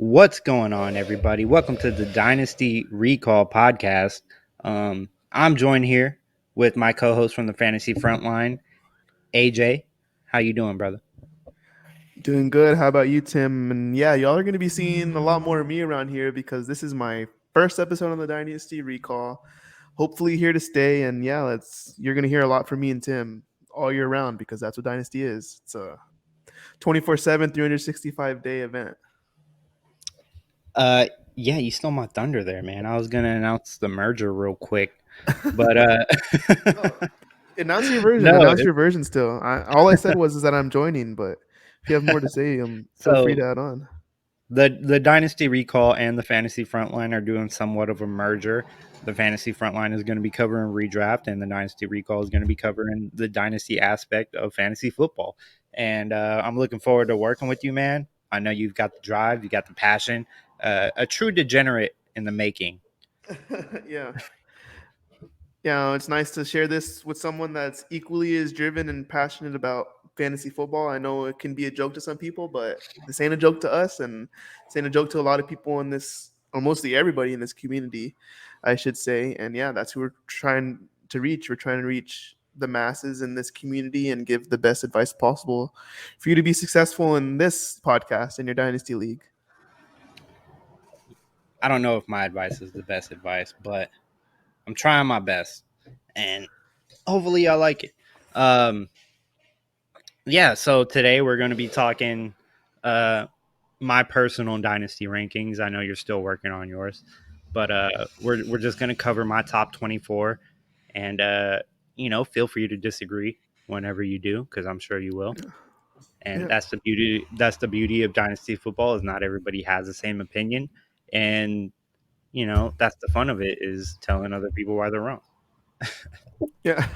What's going on, everybody? Welcome to the Dynasty Recall podcast. I'm joined here with my co-host from the Fantasy Frontline, AJ. How you doing, brother? Doing good. How about you, Tim? And yeah, y'all are going to be seeing a lot more of me around here because this is my first episode on the Dynasty Recall. Hopefully here to stay. And yeah, you're going to hear a lot from me and Tim all year round because that's what Dynasty is. It's a 24/7, 365-day event. Yeah, you stole my thunder there, man. I was gonna announce the merger real quick, but Announce your version. no. Announce your version still. All I said was that I'm joining, but if you have more to say, feel free to add on. The Dynasty Recall and the Fantasy Frontline are doing somewhat of a merger. The Fantasy Frontline is going to be covering redraft, and the Dynasty Recall is going to be covering the Dynasty aspect of fantasy football. And I'm looking forward to working with you, man. I know you've got the drive, you got the passion, a true degenerate in the making. Yeah. Yeah, it's nice to share this with someone that's equally as driven and passionate about fantasy football. I know it can be a joke to some people, but this ain't a joke to us, and this ain't a joke to a lot of people in this, or mostly everybody in this community, I should say. And yeah, that's who we're trying to reach. We're trying to reach the masses in this community and give the best advice possible for you to be successful in this podcast in your Dynasty League. I don't know if my advice is the best advice, but I'm trying my best, and hopefully I like it. Yeah, so today we're going to be talking my personal Dynasty rankings. I know you're still working on yours, but we're just going to cover my top 24, and feel free to disagree whenever you do, because I'm sure you will. And that's the beauty. That's the beauty of Dynasty football, is not everybody has the same opinion, and that's the fun of it, is telling other people why they're wrong. Yeah.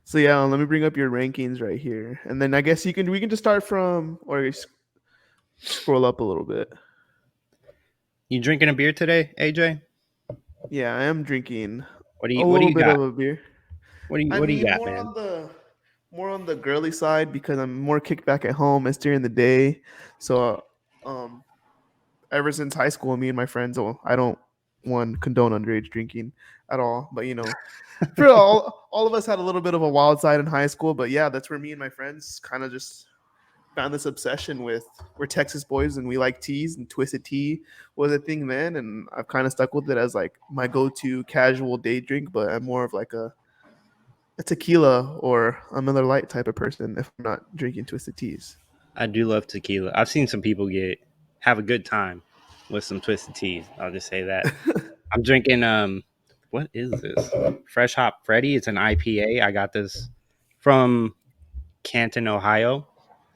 So yeah, let me bring up your rankings right here, and then I guess we can just start from, or scroll up a little bit. You drinking a beer today, AJ? Yeah, I am drinking What do a you little bit got? of a beer. What do you got, man? More on the girly side because I'm more kicked back at home. It's during the day, so ever since high school, me and my friends, I don't condone underage drinking at all, but for all of us had a little bit of a wild side in high school. But yeah, that's where me and my friends kind of just found this obsession with. We're Texas boys and we like teas, and Twisted Tea was a thing then, and I've kind of stuck with it as like my go-to casual day drink. But I'm more of like a tequila or a Miller Lite type of person if I'm not drinking Twisted Teas. I do love tequila. I've seen some people have a good time with some Twisted Teas. I'll just say that. I'm drinking what is this? Fresh Hop Freddy. It's an IPA. I got this from Canton, Ohio.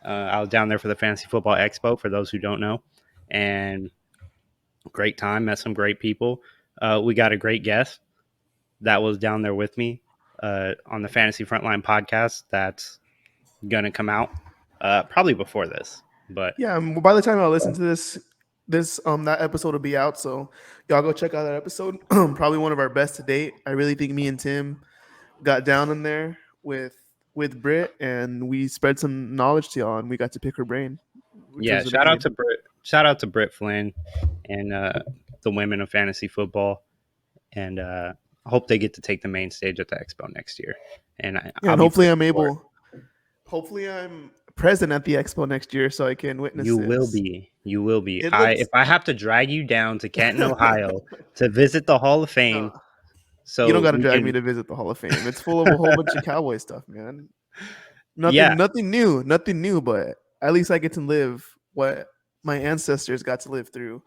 I was down there for the Fantasy Football Expo, for those who don't know, and great time. Met some great people. We got a great guest that was down there with me on the Fantasy Frontline podcast. That's gonna come out probably before this. But yeah, by the time I listen to this that episode will be out, so y'all go check out that episode. Probably one of our best to date. I really think me and Tim got down in there with Britt, and we spread some knowledge to y'all, and we got to pick her brain. Yeah, shout out to Britt. Shout out to Britt Flynn and the women of fantasy football, and hope they get to take the main stage at the Expo next year. And hopefully hopefully I'm present at the Expo next year so I can witness. You will be. If I have to drag you down to Canton, Ohio, to visit the Hall of Fame. So you don't got to drag me to visit the Hall of Fame. It's full of a whole bunch of cowboy stuff, man. Nothing new, but at least I get to live what my ancestors got to live through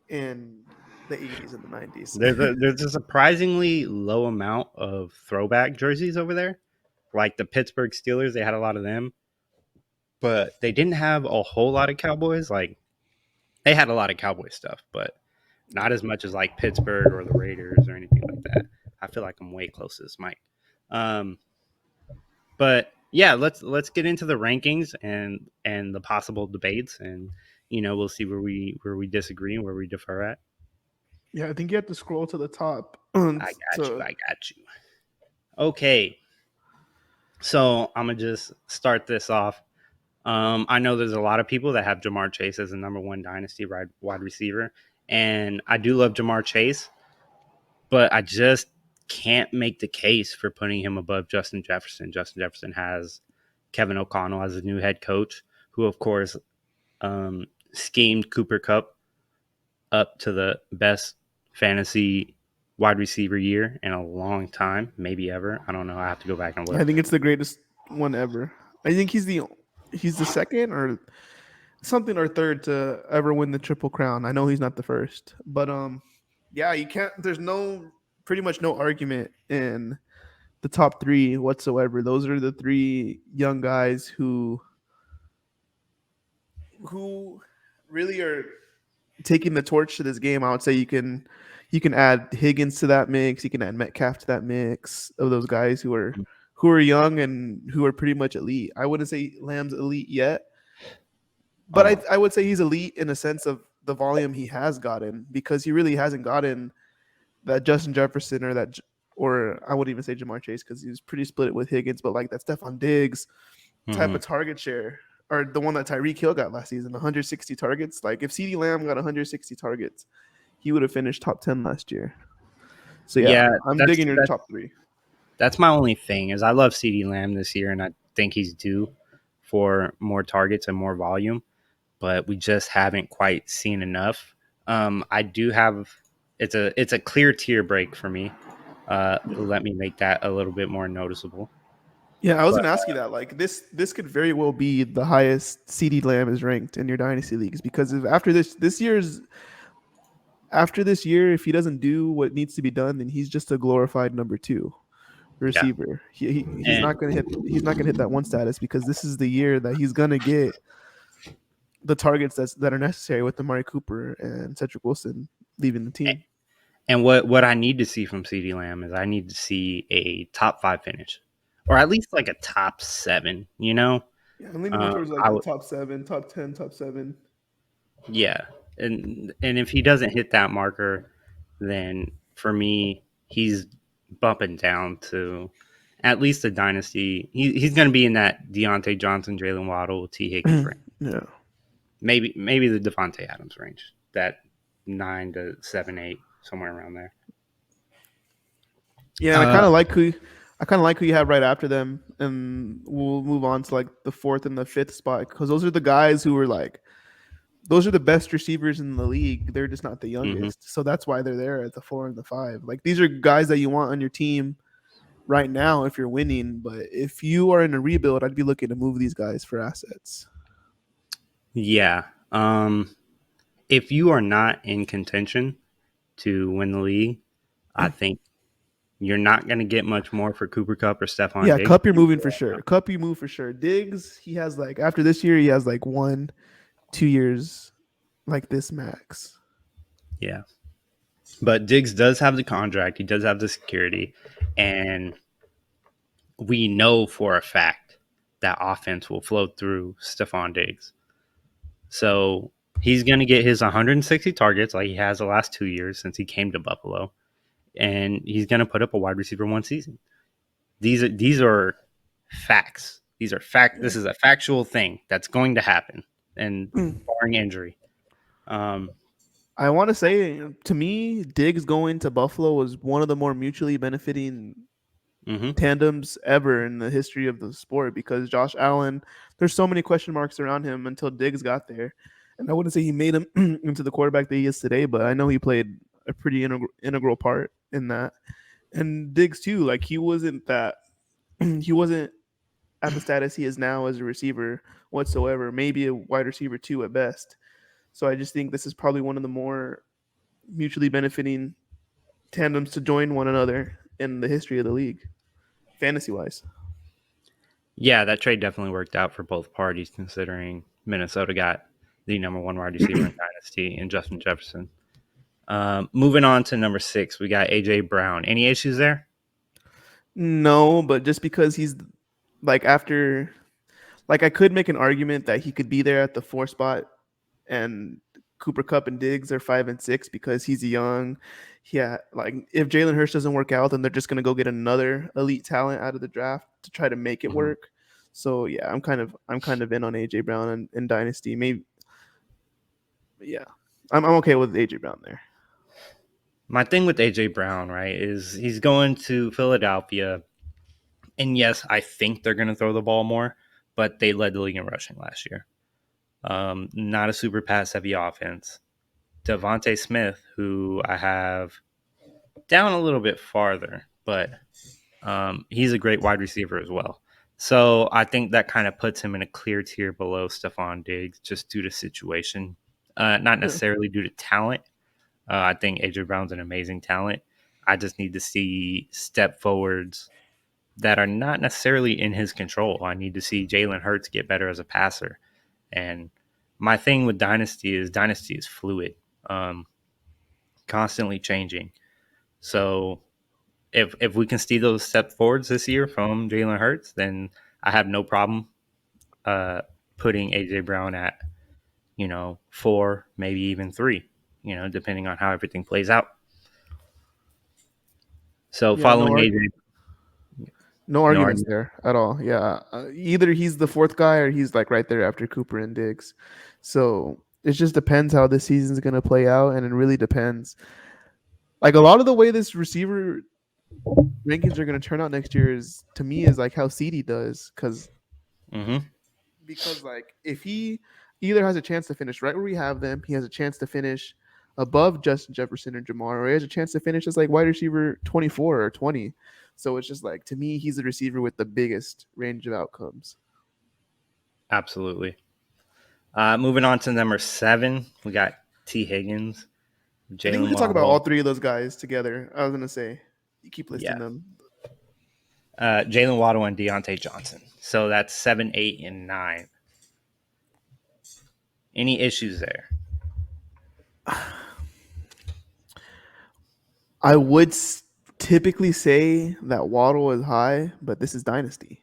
in the 80s and the 90s. There's a surprisingly low amount of throwback jerseys over there. Like the Pittsburgh Steelers, they had a lot of them, but they didn't have a whole lot of Cowboys. Like, they had a lot of Cowboy stuff, but not as much as like Pittsburgh or the Raiders or anything like that. I feel like I'm way close to this mic. But yeah, let's get into the rankings and the possible debates, and we'll see where we disagree and where we defer at. Yeah, I think you have to scroll to the top. I got you. Okay. So I'm going to just start this off. I know there's a lot of people that have Jamar Chase as the number one dynasty wide receiver, and I do love Jamar Chase, but I just can't make the case for putting him above Justin Jefferson. Justin Jefferson has Kevin O'Connell as his new head coach, who of course schemed Cooper Kupp up to the best fantasy wide receiver year in a long time, maybe ever. I don't know. I have to go back and look. I think it's the greatest one ever. I think he's the second or something or third to ever win the Triple Crown. I know he's not the first, but yeah, you can't. There's pretty much no argument in the top three whatsoever. Those are the three young guys who really are taking the torch to this game. I would say you can add Higgins to that mix. You can add Metcalf to that mix of those guys who are young and who are pretty much elite. I wouldn't say Lamb's elite yet, but I would say he's elite in a sense of the volume he has gotten, because he really hasn't gotten that Justin Jefferson or I wouldn't even say Jamar Chase because he was pretty split with Higgins, but like that Stephon Diggs type of target share, or the one that Tyreek Hill got last season, 160 targets. Like if CeeDee Lamb got 160 targets, he would have finished top 10 last year. So yeah I'm digging your top three. That's my only thing is I love CeeDee Lamb this year, and I think he's due for more targets and more volume, but we just haven't quite seen enough. I do have it's a clear tier break for me. Let me make that a little bit more noticeable. Yeah, I was going to ask you that. Like this could very well be the highest CeeDee Lamb is ranked in your dynasty leagues, because after this year, if he doesn't do what needs to be done, then he's just a glorified number 2 receiver. Yeah. He's not going to hit that one status, because this is the year that he's going to get the targets that are necessary with Amari Cooper and Cedric Wilson leaving the team. And what I need to see from CeeDee Lamb is I need to see a top 5 finish, or at least like a top 7. You know, yeah, I'm leaning more towards like the top 7, top 10, top 7. Yeah, and if he doesn't hit that marker, then for me he's bumping down to at least a dynasty. He's going to be in that Deontay Johnson, Jalen Waddle, T. Higgins range. Yeah, maybe the Devonte Adams range, that 9 to 7, 8, somewhere around there. Yeah, I kind of like who you have right after them, and we'll move on to like the 4th and the 5th spot, because those are the guys who are like, those are the best receivers in the league. They're just not the youngest, so that's why they're there at the 4 and the 5. Like these are guys that you want on your team right now if you're winning, but if you are in a rebuild, I'd be looking to move these guys for assets. Yeah, if you are not in contention to win the league, I think you're not going to get much more for Cooper Kupp or Stephon Diggs. Kupp you're moving for sure. Kupp you move for sure. Diggs, he has like, after this year, he has like 1-2 years like this max. Yeah. But Diggs does have the contract. He does have the security. And we know for a fact that offense will flow through Stephon Diggs. So he's going to get his 160 targets like he has the last 2 years since he came to Buffalo. And he's going to put up a wide receiver 1 season. These are facts. These are fact. This is a factual thing that's going to happen, and barring injury. I want to say, to me, Diggs going to Buffalo was one of the more mutually benefiting tandems ever in the history of the sport, because Josh Allen, there's so many question marks around him until Diggs got there. And I wouldn't say he made him into the quarterback that he is today, but I know he played a pretty integral part in that. And Diggs too, like he wasn't at the status he is now as a receiver whatsoever, maybe a wide receiver 2 at best. So I just think this is probably one of the more mutually benefiting tandems to join one another in the history of the league, fantasy-wise. Yeah, that trade definitely worked out for both parties, considering Minnesota got the number 1 wide receiver in Dynasty in Justin Jefferson. Moving on to number 6, we got A.J. Brown. Any issues there? No, but just because he's like after, like I could make an argument that he could be there at the 4 spot, and Cooper Kupp and Diggs are 5 and 6 because he's young. Yeah, like if Jalen Hurts doesn't work out, then they're just gonna go get another elite talent out of the draft to try to make it work. So yeah, I'm kind of in on AJ Brown in Dynasty. Maybe yeah, I'm okay with AJ Brown there. My thing with AJ Brown, right, is he's going to Philadelphia, and yes, I think they're going to throw the ball more, but they led the league in rushing last year. Not a super pass heavy offense. Devonte Smith, who I have down a little bit farther, but he's a great wide receiver as well. So I think that kind of puts him in a clear tier below Stephon Diggs just due to situation, not Yeah. necessarily due to talent. I think AJ Brown's an amazing talent. I just need to see step forwards that are not necessarily in his control. I need to see Jalen Hurts get better as a passer. And my thing with Dynasty is fluid, um, constantly changing. So if we can see those step forwards this year from Jalen Hurts, then I have no problem uh, putting AJ Brown at 4, maybe even 3. Depending on how everything plays out. So Yeah, following AJ, no no arguments argument. there at all. Yeah, either he's the fourth guy or he's like right there after Cooper and Diggs. So it just depends how this season's gonna play out, and it really depends. Like a lot of the way this receiver rankings are gonna turn out next year is to me is like how CD does, Mm-hmm. because like if he either has a chance to finish right where we have them, he has a chance to finish above Justin Jefferson or Jamar, or he has a chance to finish as like wide receiver 24 or 20. So it's just like to me, he's the receiver with the biggest range of outcomes. Absolutely. Moving on to number 7, we got T. Higgins, I think we Jalen could talk about all Waddle. three of those guys together. I was gonna say, you keep listing Yeah. them. Jalen Waddle and Deontay Johnson. So that's 7, 8, and 9. Any issues there? I would typically say that Waddle is high, but this is dynasty,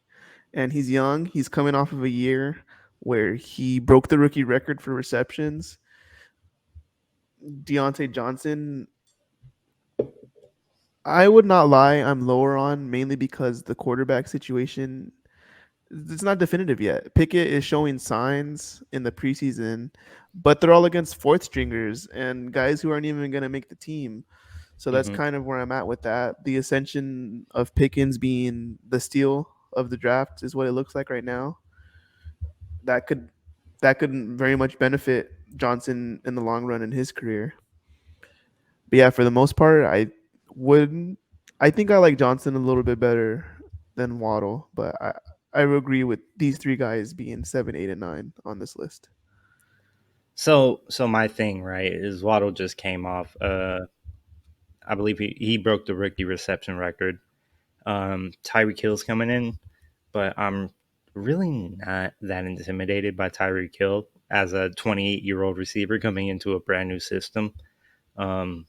and he's young. He's coming off of a year where he broke the rookie record for receptions. Deontay Johnson, I would not lie, I'm lower on mainly because the quarterback situation, it's not definitive yet. Pickett is showing signs in the preseason, but they're all against fourth stringers and guys who aren't even going to make the team. So that's Mm-hmm. kind of where I'm at with that. The ascension of Pickens being the steal of the draft is what it looks like right now. That could very much benefit Johnson in the long run in his career. But yeah, for the most part, wouldn't. I think I like Johnson a little bit better than Waddle, but I would agree with these three guys being 7, 8, and 9 on this list. So my thing, right, is Waddle just came off. I believe he broke the rookie reception record. Tyreek Hill's coming in, but I'm really not that intimidated by Tyreek Hill as a 28-year-old receiver coming into a brand new system. Um,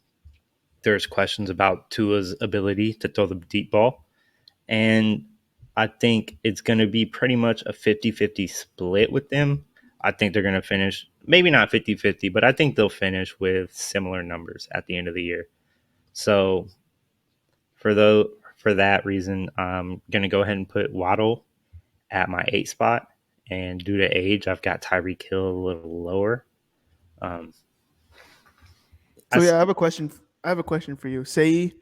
there's questions about Tua's ability to throw the deep ball. And I think it's going to be pretty much a 50-50 split with them. I think they're going to finish, maybe not 50-50, but I think they'll finish with similar numbers at the end of the year. So for that reason, I'm going to go ahead and put Waddle at my 8 spot. And due to age, I've got Tyreek Hill a little lower. Um, I, So yeah, I have a question. I have a question for you. Say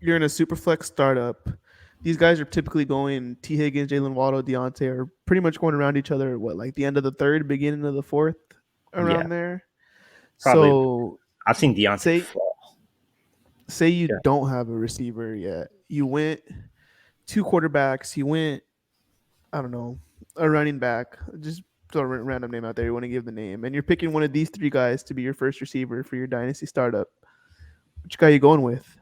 you're in a super flex startup. These guys are typically going T. Higgins, Jalen Waddle, Deontay are pretty much going around each other. What, like the end of the third, beginning of the fourth, yeah, around there. probably. So I've seen Deontay say fall. you Yeah. don't have a receiver yet. You went two quarterbacks. You went, I don't know, a running back. Just throw a random name out there. You want to give the name, and you're picking one of these three guys to be your first receiver for your dynasty startup. Which guy are you going with?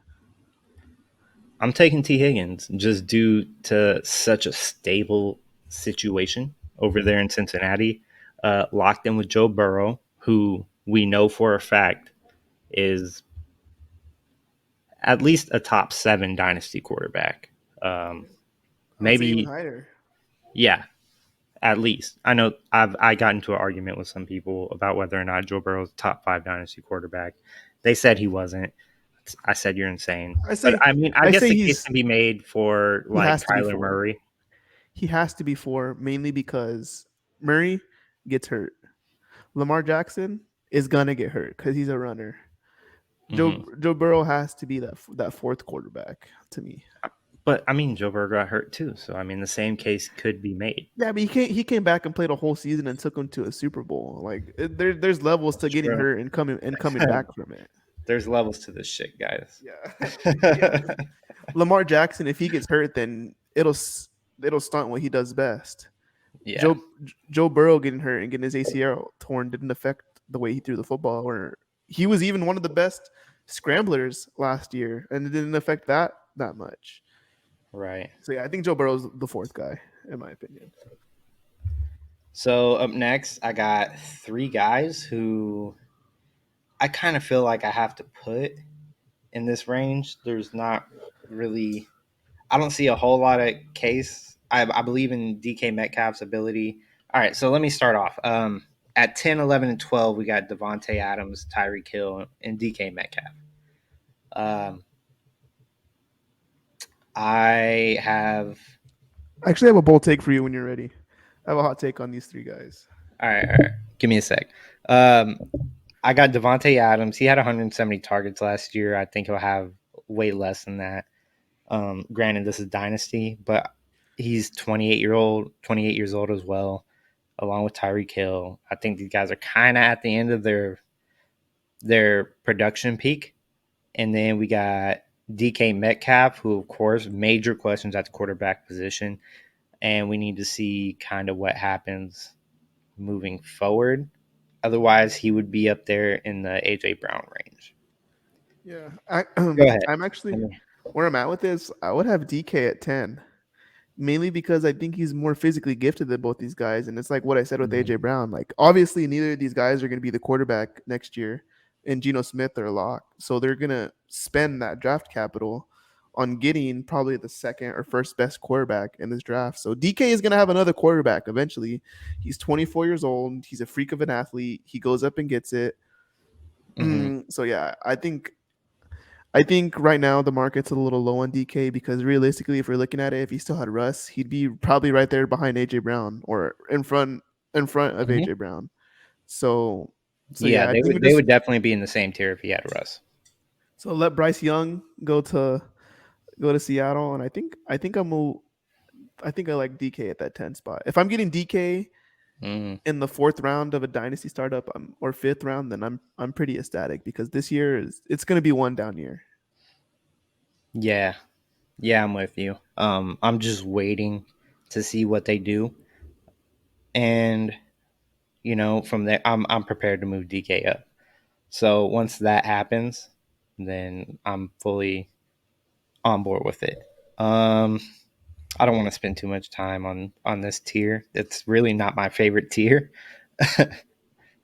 I'm taking T. Higgins just due to such a stable situation over there in Cincinnati. Locked in with Joe Burrow, who we know for a fact is at least a top 7 dynasty quarterback. Um, I would say even maybe, higher. yeah, at least. I know I got into an argument with some people about whether or not Joe Burrow's a top 5 dynasty quarterback. They said he wasn't. I said you're insane. I But say I mean, I I guess say the case can be made for he like has to be Kyler 4. Murray. he has to be 4, mainly because Murray gets hurt. Lamar Jackson is gonna get hurt because he's a runner. Hmm. Joe Burrow has to be that fourth quarterback to me. But I mean, Joe Burrow got hurt too, so I mean, the same case could be made. Yeah, but he came back and played a whole season and took him to a Super Bowl. Like there's levels to getting True. hurt and coming back from it. There's levels to this shit, guys. Yeah, yeah. Lamar Jackson, if he gets hurt, then it'll stunt what he does best. Yeah, Joe Burrow getting hurt and getting his ACL torn didn't affect the way he threw the football. Or he was even one of the best scramblers last year, and it didn't affect that much. right. So yeah, I think Joe Burrow's the fourth guy, in my opinion. So up next, I got 3 guys who I kind of feel like I have to put in this range. There's not really, I don't see a whole lot of case. I believe in DK Metcalf's ability. All right, so let me start off. At 10, 11, and 12, we got Devonte Adams, Tyreek Hill, and DK Metcalf. Um, I have. I actually have a bold take for you when you're ready. I have a hot take on these 3 guys. All right, all right. Give me a sec. Um, I got Devonte Adams. He had 170 targets last year. I think he'll have way less than that. Granted, this is dynasty, but he's 28 years old as well, along with Tyreek Hill. I think these guys are kind of at the end of their production peak. And then we got DK Metcalf, who of course major questions at the quarterback position, and we need to see kind of what happens moving forward. Otherwise, he would be up there in the AJ Brown range. Yeah, Go ahead. I'm actually where I'm at with this. I would have DK at 10, mainly because I think he's more physically gifted than both these guys. And it's like what I said with AJ Brown. Like obviously, neither of these guys are going to be the quarterback next year, and Geno Smith are a lock. So they're going to spend that draft capital on getting probably the second or first best quarterback in this draft. So DK is going to have another quarterback eventually. He's 24 years old. He's a freak of an athlete. He goes up and gets it. Mm-hmm. So yeah, I think right now the market's a little low on DK because realistically, if we're looking at it, if he still had Russ, he'd be probably right there behind AJ Brown or in front of Mm-hmm. AJ Brown. So Yeah, yeah, I they think would we they just would definitely be in the same tier if he had Russ. so let Bryce Young go to Seattle, and I think I like DK at that 10 spot. If I'm getting DK Mm. in the fourth round of a dynasty startup or fifth round, then I'm pretty ecstatic because this year it's going to be one down year. Yeah, yeah, I'm with you. I'm just waiting to see what they do, and from there, I'm prepared to move DK up. So once that happens, then I'm fully on board with it. I don't want to spend too much time on this tier. It's really not my favorite tier.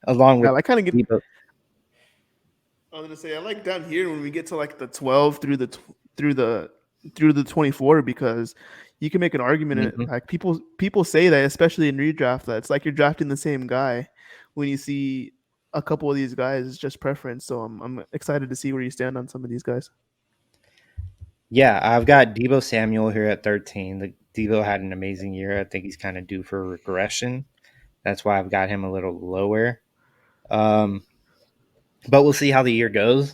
Along with I kind of get Debo. I was gonna say I like down here when we get to like the 12 through the 24 because you can make an argument Mhm. like people say that especially in redraft that it's like you're drafting the same guy when you see a couple of these guys it's just preference. So I'm excited to see where you stand on some of these guys. Yeah, I've got Debo Samuel here at 13. Debo had an amazing year. I think he's kind of due for regression. That's why I've got him a little lower. Um, but we'll see how the year goes.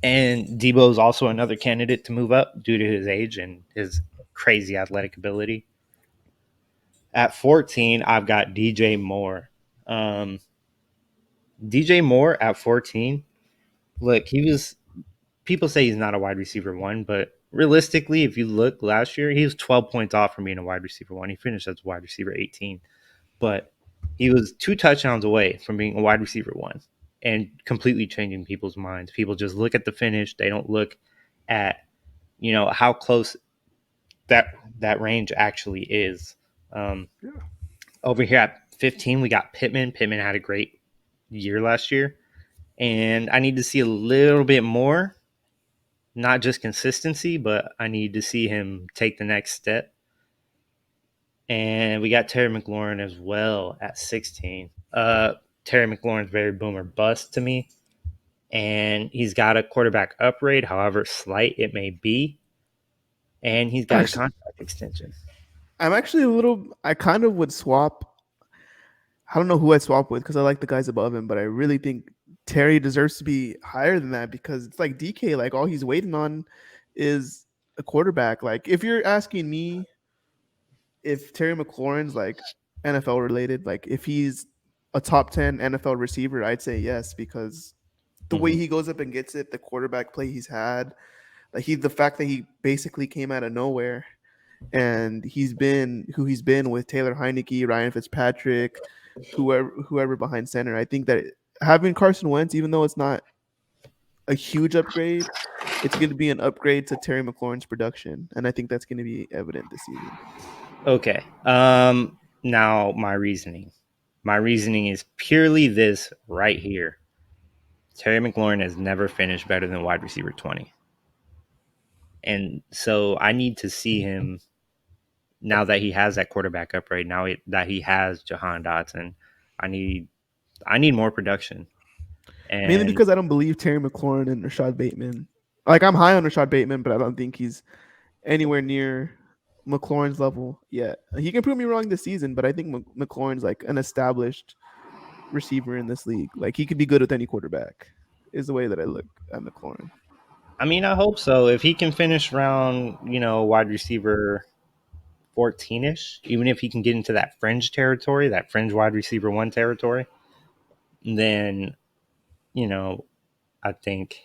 And Debo is also another candidate to move up due to his age and his crazy athletic ability. At 14, I've got DJ Moore. Um, DJ Moore at 14. Look, people say he's not a wide receiver one, but realistically, if you look last year, he was 12 points off from being a wide receiver one. He finished as wide receiver 18, but he was 2 touchdowns away from being a wide receiver one and completely changing people's minds. People just look at the finish; they don't look at how close that range actually is. Um, Yeah. Over here at 15, we got Pitman. Pitman had a great year last year, and I need to see a little bit more, not just consistency, but I need to see him take the next step. And we got Terry McLaurin as well at 16. Terry McLaurin's very boomer bust to me, and he's got a quarterback upgrade, however slight it may be, and he's got a Actually, contract extension. I'm actually a little. I kind of would swap. I don't know who I'd swap with because I like the guys above him, but I really think Terry deserves to be higher than that because it's like DK. Like all he's waiting on is a quarterback. Like if you're asking me if Terry McLaurin's like NFL related, like if he's a top 10 NFL receiver, I'd say yes because the way Mm-hmm. he goes up and gets it, the quarterback play he's had, like the fact that he basically came out of nowhere and he's been who he's been with Taylor Heineke, Ryan Fitzpatrick, whoever behind center. I think that having Carson Wentz, even though it's not a huge upgrade, it's going to be an upgrade to Terry McLaurin's production, and I think that's going to be evident this season. Okay. Now my reasoning. My reasoning is purely this right here. Terry McLaurin has never finished better than wide receiver 20. And so I need to see him now that he has that quarterback upgrade, that he has Jahan Dotson. I need more production. Mainly And because I don't believe Terry McLaurin and Rashad Bateman. Like I'm high on Rashad Bateman, but I don't think he's anywhere near McLaurin's level yet. He can prove me wrong this season, but I think McLaurin's like an established receiver in this league. Like he could be good with any quarterback. Is the way that I look at McLaurin. I mean, I hope so. If he can finish around, wide receiver 14ish, even if he can get into that fringe territory, that fringe wide receiver 1 territory, then, you know, I think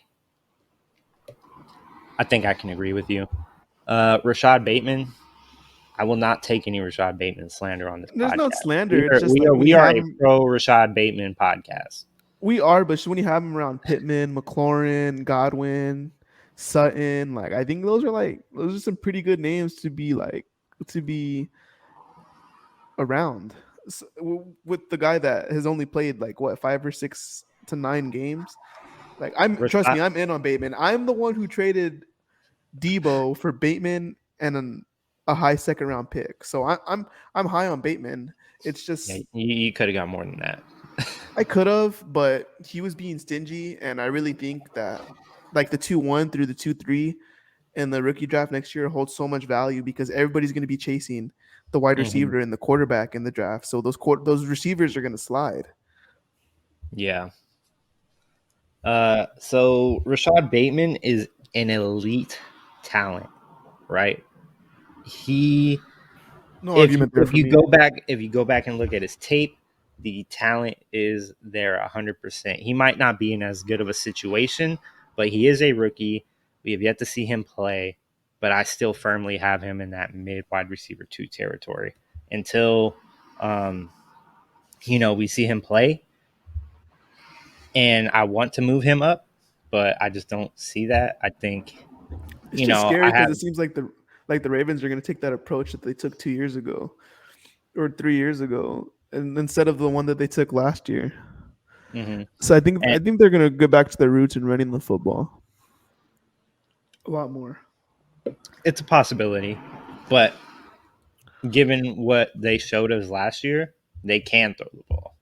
I can agree with you. Rashad Bateman, I will not take any Rashad Bateman slander on this There's no podcast. We slander. It's are just we like are when we you are have a him, pro Rashad Bateman podcast. we are, but when you have him around Pitman, McLaurin, Godwin, Sutton, like I think those are some pretty good names to be around. With the guy that has only played like what 5 or 6 to 9 games. Like trust Rashad, me, I'm in on Bateman. I'm the one who traded Debo for Bateman and a high second round pick. So I'm high on Bateman. It's yeah, just you could have got more than that. I could have, but he was being stingy, and I really think that like the 2-1 through the 2-3 in the rookie draft next year holds so much value because everybody's going to be chasing the wide Mm-hmm. receiver and the quarterback in the draft. So those receivers are going to slide. Yeah. So Rashad Bateman is an elite talent, right? He No argument there if for you me. go back and look at his tape, the talent is there 100%. He might not be in as good of a situation, but he is a rookie. We have yet to see him play, but I still firmly have him in that mid wide receiver 2 territory until um, we see him play. And I want to move him up, but I just don't see that. I think It's just scary I because have. it seems like the Ravens are going to take that approach that they took 2 years ago or 3 years ago, and instead of the one that they took last year. Mhm. So I think And they're going to go back to their roots and running the football a lot more. it's a possibility, but given what they showed us last year, they can throw the ball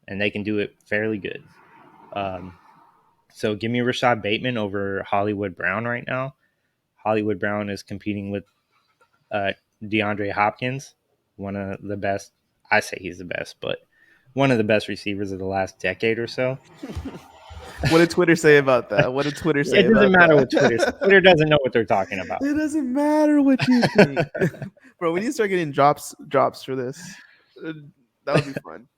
and they can do it fairly good. Um, so give me Rashad Bateman over Hollywood Brown right now. Hollywood Brown is competing with uh, Deandre Hopkins, one of the best. I say he's the best, but one of the best receivers of the last decade or so. What did Twitter say about that? What did Twitter It say doesn't about matter what Twitter says. that? Twitter doesn't know what they're talking about. It doesn't matter what you think, bro. We need to start getting drops for this. Uh, that would be fun.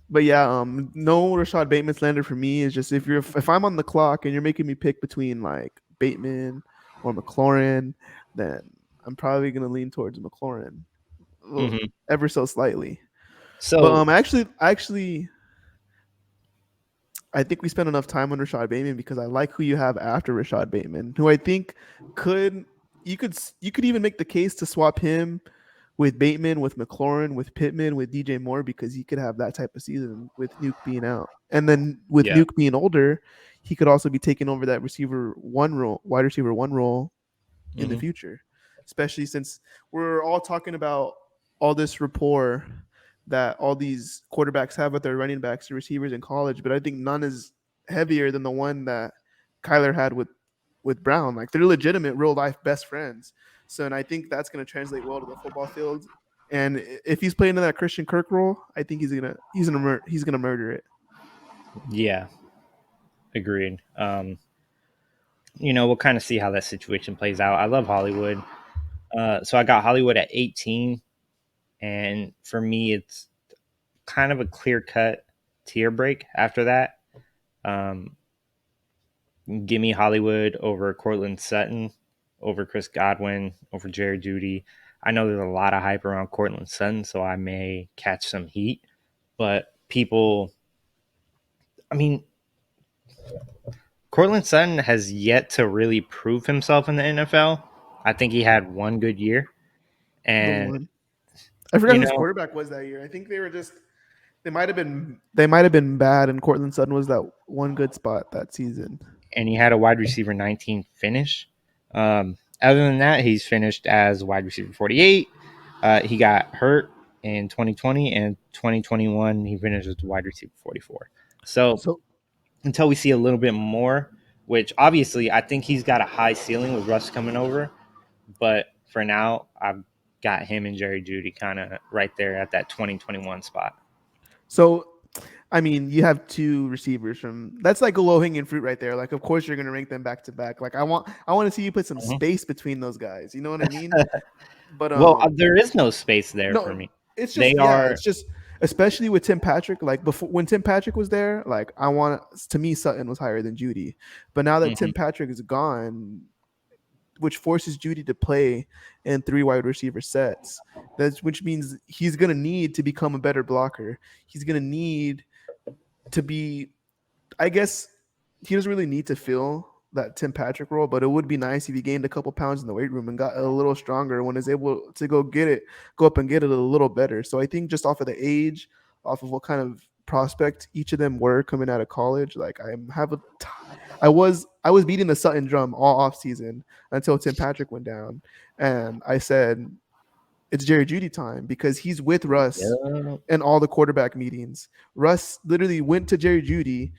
But yeah, no Rashad Bateman slander for me is just if I'm on the clock and you're making me pick between like Bateman or McLaurin, then I'm probably gonna lean towards McLaurin, Hmm. ever so slightly. But So actually, I think we spent enough time on Rashad Bateman because I like who you have after Rashad Bateman, who I think could you could even make the case to swap him with Bateman, with McLaurin, with Pitman, with DJ Moore because he could have that type of season with Nuke being out, and then with yeah. Nuke being older, he could also be taking over that wide receiver one role in the Hmm. future, especially since we're all talking about all this rapport that all these quarterbacks have with their running backs and receivers in college, but I think none is heavier than the one that Kyler had with Brown. Like they're legitimate real life best friends. So, and I think that's going to translate well to the football field. And if he's playing in that Christian Kirk role, I think he's gonna murder it. Yeah, agreed. We'll kind of see how that situation plays out. I love Hollywood. So I got Hollywood at 18, and for me, it's kind of a clear cut tier break after that. Um, Give me Hollywood over Cortland Sutton, over Chris Godwin, over Jerry Jeudy. I know there's a lot of hype around Cortland Sutton, so I may catch some heat, but people, I mean, Cortland Sutton has yet to really prove himself in the NFL. I think he had one good year, The and one I forgot you whose know, quarterback was that year. I think they might have been bad, and Cortland Sutton was that one good spot that season. and he had a wide receiver 19 finish. Other than that, he's finished as wide receiver 48. He got hurt in 2020 and 2021. He finished as wide receiver 44. So So until we see a little bit more, which obviously I think he's got a high ceiling with Russ coming over, but for now, I've got him and Jerry Jeudy kind of right there at that 2021 spot. So, I mean, you have two receivers from that's like a low hanging fruit right there. Like, of course, you're going to rank them back to back. Like, I want to see you put some Mhm. space between those guys. You know what I mean? But Well, there is no space there for no, me. it's They just yeah, are. it's just especially with Tim Patrick. Like before, when Tim Patrick was there, like to me Sutton was higher than Judy. But now that Mhm. Tim Patrick is gone, which forces Judy to play in three wide receiver sets. Which means he's gonna need to become a better blocker. He's gonna need to be. I guess he doesn't really need to fill that Tim Patrick role, but it would be nice if he gained a couple pounds in the weight room and got a little stronger when he's able to go up and get it a little better. So I think just off of the age, off of what kind of prospect each of them were coming out of college, like I was beating the Sutton drum all off season until Tim Patrick went down, and I said it's Jerry Jeudy time because he's with Russ Yeah. in all the quarterback meetings. Russ literally went to Jerry Jeudy.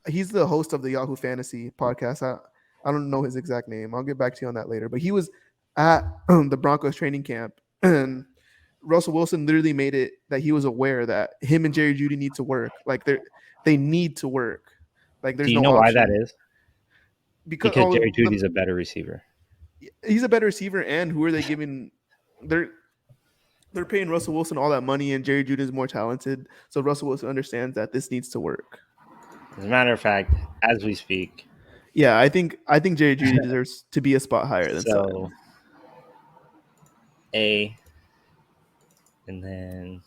He's the host of the Yahoo Fantasy podcast. I don't know his exact name. I'll get back to you on that later. But he was at the Broncos training camp, and Russell Wilson literally made it that he was aware that him and Jerry Jeudy need to work. Like they need to work. Like Do there's you no know why that option is? because Because Jerry Judy's a better receiver. he's a better receiver. And who are they giving? They're they're paying Russell Wilson all that money, and Jerry Jeudy is more talented. So Russell Wilson understands that this needs to work. As a matter of fact, as we speak, Yeah, I think Jerry Jeudy deserves to be a spot higher than Sutton. so A, and then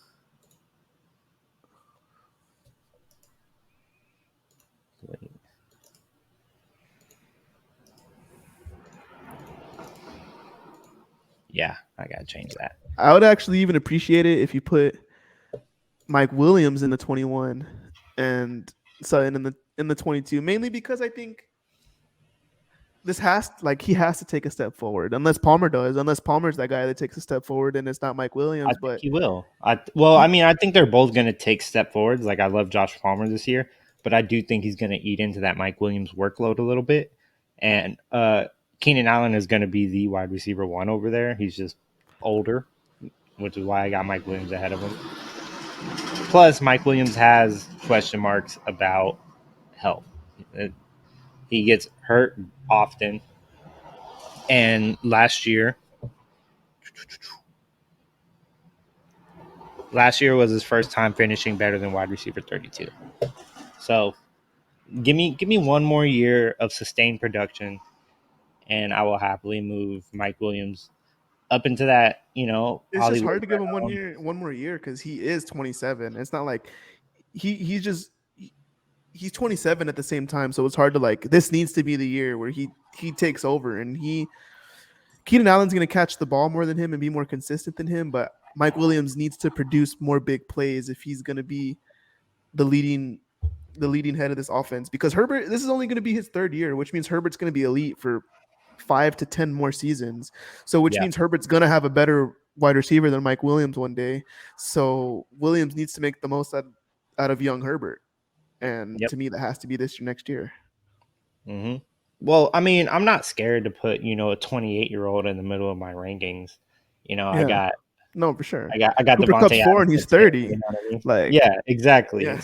wait. Yeah, I gotta change that. I would actually even appreciate it if you put Mike Williams in the 21 and Sutton in the 22, mainly because I think he has to take a step forward. Unless Palmer does, unless Palmer's that guy that takes a step forward and it's not Mike I Williams, think but he will. I he mean, I think they're both gonna take step forwards. Like I love Josh Palmer this year, but I do think he's gonna eat into that Mike Williams workload a little bit. And Keenan Allen is gonna be the wide receiver one over there. He's just older, which is why I got Mike Williams ahead of him. Plus, Mike Williams has question marks about health. He gets hurt often. And last year was his first time finishing better than wide receiver 32. So give me one more year of sustained production, and I will happily move Mike Williams up into that, it's just Hollywood hard to give him realm. one more year because he is 27. It's not like he's 27 at the same time, so it's hard to like this needs to be the year where he takes over and Keenan Allen's going to catch the ball more than him and be more consistent than him, but Mike Williams needs to produce more big plays if he's going to be the leading head of this offense because Herbert, this is only going to be his third year, which means Herbert's going to be elite for 5 to 10 more seasons. So which Yeah. means Herbert's going to have a better wide receiver than Mike Williams one day. So Williams needs to make the most out of young Herbert. And Yep. to me, that has to be this next year. Mm-hmm. Well, I mean, I'm not scared to put, a 28-year-old in the middle of my rankings. You know, I Yeah. got No, for sure. I got Cooper Devonte Cup's 4 Adams and he's at 10, 30. you know what I mean? Like, Yeah, exactly. yeah.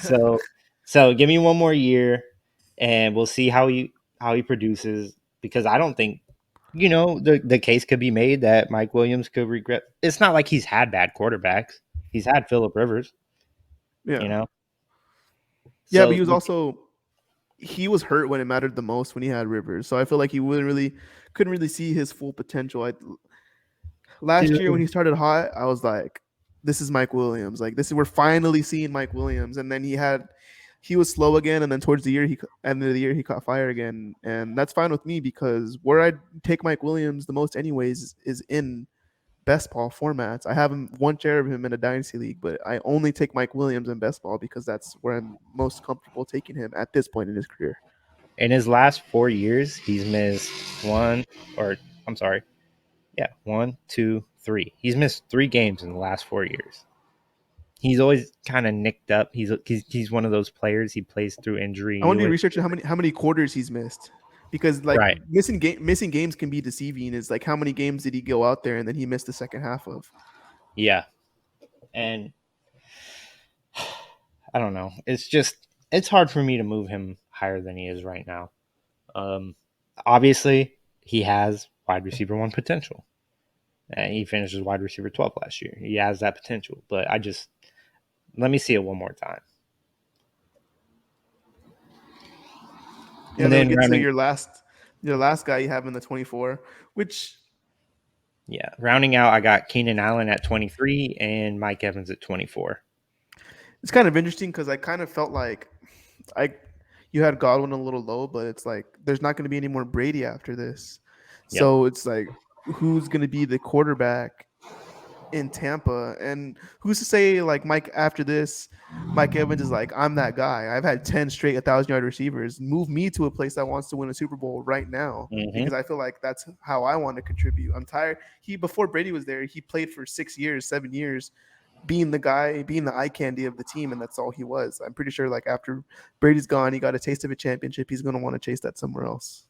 So give me one more year and we'll see how he produces, because I don't think, the case could be made that Mike Williams could regret. It's not like he's had bad quarterbacks. He's had Phillip Rivers, you Yeah. know. Yeah, but So he was hurt when it mattered the most when he had Rivers. So I feel like he couldn't really see his full potential. Last year when dude, he started hot, I was like, this is Mike Williams. Like we're finally seeing Mike Williams. And then he was slow again, and then towards the end of the year he caught fire again, and that's fine with me because where I take Mike Williams the most anyways is in best ball formats. I have him one share of him in a dynasty league, but I only take Mike Williams in best ball because that's where I'm most comfortable taking him at this point in his career. in his last 4 years, he's missed one, or I'm sorry, yeah, 1, 2, 3. He's missed 3 games in the last 4 years. He's always kind of nicked up. He's one of those players. He plays through injury. I want You to always research how many quarters he's missed because like right, missing games can be deceiving. Is like how many games did he go out there and then he missed the second half of? yeah, and I don't know. It's hard for me to move him higher than he is right now. Um, Obviously, he has wide receiver one potential. And he finishes wide receiver 12 last year. He has that potential, but let me see it one more time. Yeah, And then we then get to rounding, your last guy you have in the 24, which rounding out, I got Keenan Allen at 23 and Mike Evans at 24. it's kind of interesting because I kind of felt like I you had Godwin a little low, but it's like there's not going to be any more Brady after this. Yep. So it's like who's going to be the quarterback in Tampa? And who's to say like Mike after this, Mike Evans is like, I'm that guy. I've had 10 straight 1,000-yard receivers. Move me to a place that wants to win a Super Bowl right now. Mm-hmm. Because I feel like that's how I want to contribute. I'm tired. Before Brady was there, he played for 6 years, 7 years, being the guy, being the eye candy of the team, and that's all he was. I'm pretty sure like after Brady's gone, he got a taste of a championship. He's going to want to chase that somewhere else.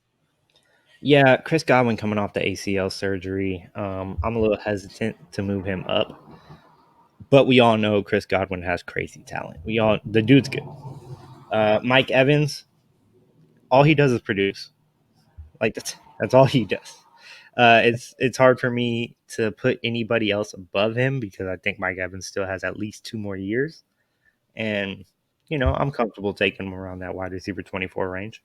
Yeah, Chris Godwin coming off the ACL surgery. I'm a little hesitant to move him up, but we all know Chris Godwin has crazy talent. The dude's good. Mike Evans, all he does is produce. Like that's all he does. It's hard for me to put anybody else above him because I think Mike Evans still has at least 2 more years, and I'm comfortable taking him around that wide receiver 24 range.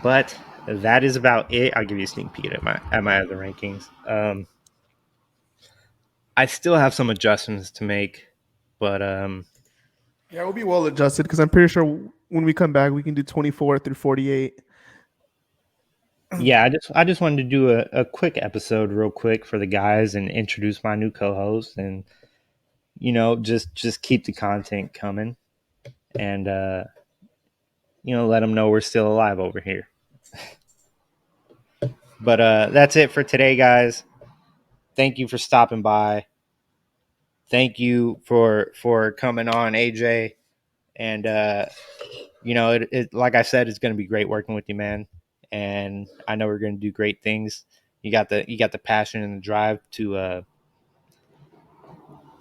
But that is about it. I'll give you a sneak peek at my other rankings. I still have some adjustments to make, but Yeah, we'll be well adjusted because I'm pretty sure when we come back, we can do 24 through 48. yeah, I just wanted to do a quick episode real quick for the guys and introduce my new co-host, and just keep the content coming, and let them know we're still alive over here. But that's it for today, guys. Thank you for stopping by. Thank you for coming on, AJ. And like I said, it's going to be great working with you, man. And I know we're going to do great things. You got the passion and the drive to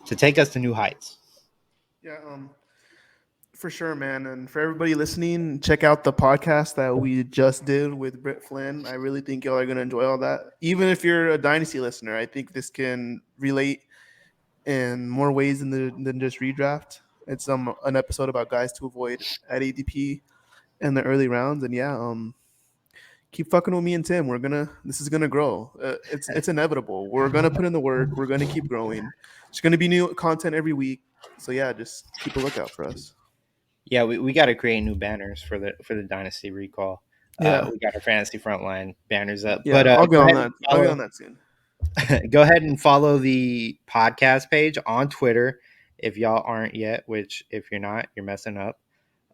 take us to new heights. Yeah, for sure, man. And for everybody listening, check out the podcast that we just did with Britt Flynn. I really think y'all are going to enjoy all that. Even if you're a Dynasty listener, I think this can relate in more ways than just redraft. It's an episode about guys to avoid at ADP in the early rounds. And yeah, keep fucking with me and Tim. This is gonna grow. It's inevitable. We're gonna put in the work. We're gonna keep growing. There's gonna be new content every week. So yeah, just keep a lookout for us. Yeah, we got to create new banners for the Dynasty Recall. Yeah, We got our fantasy frontline banners up, yeah. but I'll get go on ahead that. and I'll get follow. on that soon. Go ahead and follow the podcast page on Twitter if y'all aren't yet. Which, if you're not, you're messing up.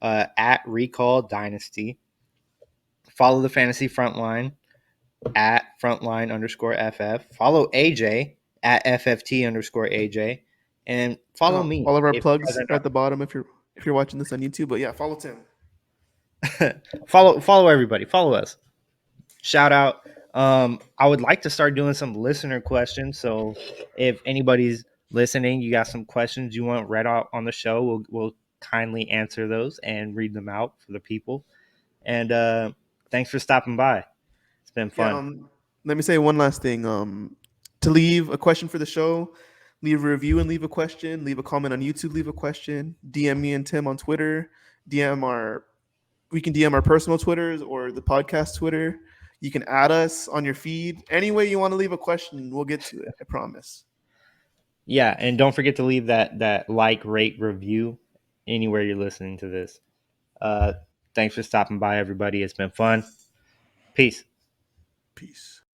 At Recall Dynasty. Follow the fantasy frontline at frontline_FF. Follow AJ at FFT_AJ. And follow me All of our if you plugs guys are are not. at the bottom if you're watching this on YouTube. But yeah, follow Tim. follow everybody. Follow us. Shout out. I would like to start doing some listener questions. So if anybody's listening, you got some questions you want read out on the show, we'll kindly answer those and read them out for the people. And thanks for stopping by. It's been Yeah. fun. Let me say one last thing. To leave a question for the show, leave a review and leave a question. Leave a comment on YouTube. Leave a question. DM me and Tim on Twitter. DM our. We can DM our personal Twitters or the podcast Twitter. You can add us on your feed. Any way you want to leave a question, we'll get to it. I promise. Yeah, and don't forget to leave that like, rate, review anywhere you're listening to this. Uh, thanks for stopping by, everybody. It's been fun. Peace. Peace.